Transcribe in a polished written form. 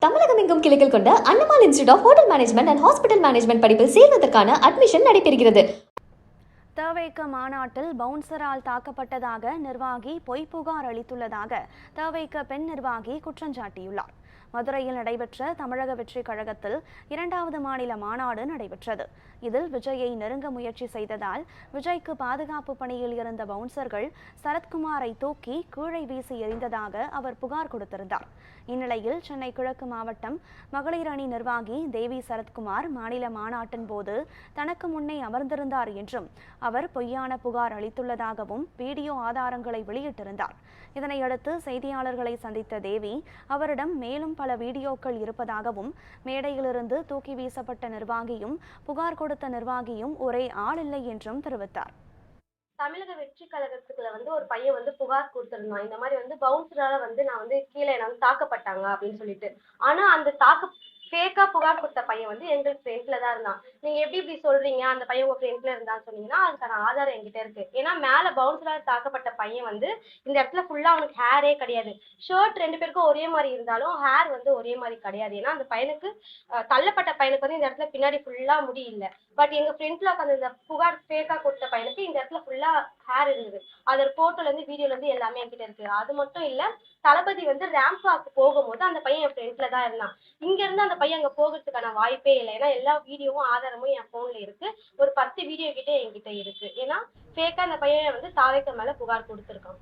தமிழகம் எங்கும் கிளைகள் கொண்ட அண்ணமால் institute of hotel management and hospital management படிப்பில் சேர்வதற்கான அட்மிஷன் நடைபெறுகிறது. தவேக மாநாட்டில் பவுன்சரால் தாக்கப்பட்டதாக நிர்வாகி பொய் புகார் அளித்துள்ளதாக தவேக பெண் நிர்வாகி குற்றஞ்சாட்டியுள்ளார். மதுரையில் நடைபெற்ற தமிழக வெற்றி கழகத்தில் 2வது மாநில மாநாடு நடைபெற்றது. இதில் விஜயை நெருங்க முயற்சி செய்ததால் விஜய்க்கு பாதுகாப்பு பணியில் இருந்த பவுன்சர்கள் சரத்குமாரை தூக்கி கீழே வீசி எறிந்ததாக அவர் புகார் கொடுத்திருந்தார். இந்நிலையில் சென்னை கிழக்கு மாவட்டம் மகளிர் அணி நிர்வாகி தேவி சரத்குமார் மாநில மாநாட்டின் போது தனக்கு முன்னே அமர்ந்திருந்தார் என்றும் அவர் பொய்யான புகார் அளித்துள்ளதாகவும் வீடியோ ஆதாரங்களை வெளியிட்டிருந்தார். இதனையடுத்து செய்தியாளர்களை சந்தித்த தேவி அவரிடம் மேலும் பல வீடியோக்கள் இருப்பதாகவும் மேடையிலிருந்து தூக்கி வீசப்பட்ட நிர்வாகியும் புகார் கொடுத்த நிர்வாகியும் ஒரே ஆள் இல்லை என்றும் தெரிவித்தார். தமிழக வெற்றி கழகத்துக்குள்ள ஒரு பையன் புகார் கொடுத்திருந்தான். இந்த மாதிரி பவுன்சரால நான் கீழே என்ன தாக்கப்பட்டாங்க அப்படின்னு சொல்லிட்டு. ஆனா அந்த ஃபேக்கா புகார் கொடுத்த பையன் எங்களுக்கு ஃப்ரெண்ட்ல தான் இருந்தான். நீங்க எப்படி இப்படி சொல்றீங்க, அந்த பையன் உங்க ஃப்ரெண்ட்ல இருந்தான்னு சொன்னீங்கன்னா அதுக்கான ஆதாரம் என்கிட்ட இருக்கு. ஏன்னா மேல பவுன்சரால தாக்கப்பட்ட பையன் இந்த இடத்துல ஃபுல்லா அவனுக்கு ஹேரே கிடையாது. ஷர்ட் 2 பேருக்கும் ஒரே மாதிரி இருந்தாலும் ஹேர் ஒரே மாதிரி கிடையாது. ஏன்னா அந்த பையனுக்கு தள்ளப்பட்ட பையனுக்கு இந்த இடத்துல பின்னாடி ஃபுல்லா முடி இல்லை. பட் எங்க ஃப்ரெண்ட்ல உட்காந்து இந்த புகார் ஃபேக்கா கொடுத்த பையனுக்கு இந்த இடத்துல ஃபுல்லா ஹேர் இருந்தது. அதோட போட்டோல இருந்து வீடியோல இருந்து எல்லாமே என்கிட்ட இருக்கு. அது மட்டும் இல்ல, தளபதி ரேம்ப் வாக் போகும்போது அந்த பையன் என் ஃப்ரெண்ட்ல தான் இருந்தான். இங்க இருந்து அந்த பையன் அங்க போகிறதுக்கான வாய்ப்பே இல்லை. ஏன்னா எல்லா வீடியோவும் ஆதாரமும் என் போன்ல இருக்கு. ஒரு 10 வீடியோ கிட்ட என்கிட்ட இருக்கு. ஏன்னா ஃபேக்கா அந்த பையன் தாவேக்க மேல புகார் கொடுத்துருக்கான்.